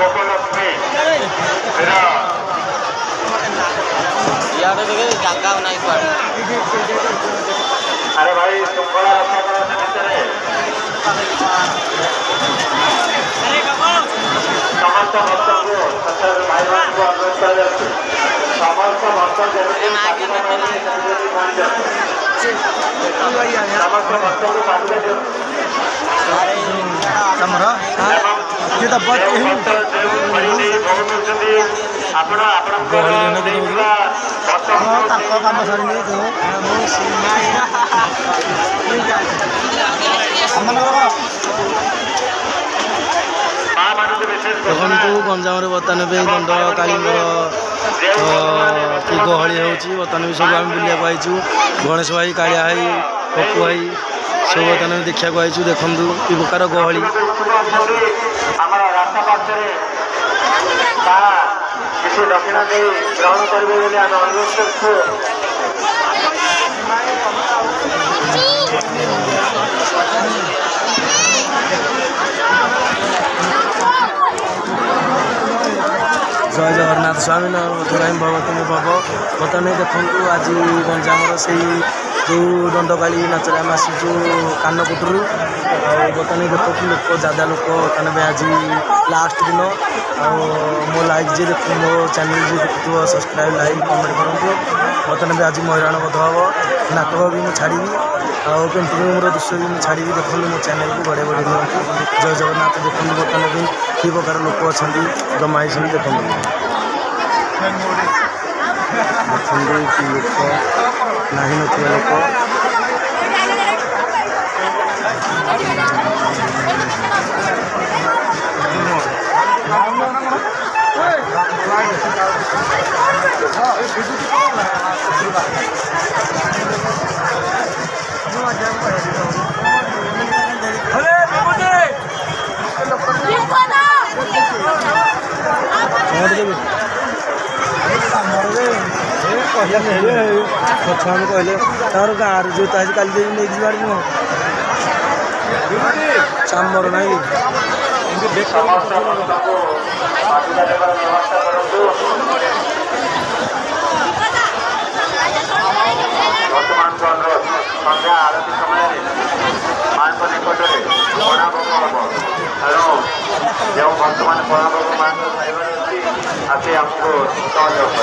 गोकुलक्ष्मी जगह नहीं पड़े। अरे भाई श्रृंखला रक्षा करने भितर समस्त भक्त को भाई मान को अनुरोध कर समस्त भक्त जमीन समस्त भक्त को देखु गंजाम बर्तमान भी दंड काली कि गहली हो बर्तमान भी सब आम बुलिया आईचु गणेश भाई कालिया भाई पप्पू भाई सब बर्तमान देखा आईचु देखु कि प्रकार गहली किसी दक्षिणा दे ग्रहण करेंगे अनुरोध कर जय जगन्नाथ स्वामी मधुराई भगवती भव बर्तमान देखु आज गंजामर से जो दंडकाली नाचरे आम आसीचु कानपुटू बर्तमान देखु लोक ज्यादा लोक बर्तमान आज लास्ट दिन मो लाइक जी देख मो चैनल जी देखु सब्सक्राइब लाइक कमेंट करूँ बर्तमान भी आज महिराण बध हम नाटक भी मुझे छाड़ी पेंटिंग मोर दृश्य भी मुझे छाड़ी देखो मो चैनल को बढ़े बढ़े दिखाँ जय जगन्नाथ देखो बर्तमान भी कि प्रकार लोक अच्छा जमाई देखो कि लोक नहीं ना लोक कहले तार गाँव जो आज कल नहीं जावार नुह चामर ना वर्तमान को अनुरोध संध्या आरती समय मान को निकटरे पणा भोग हम तेणु जो वर्तमान पणा भोग मान खाइबार अच्छी आमको सहयोग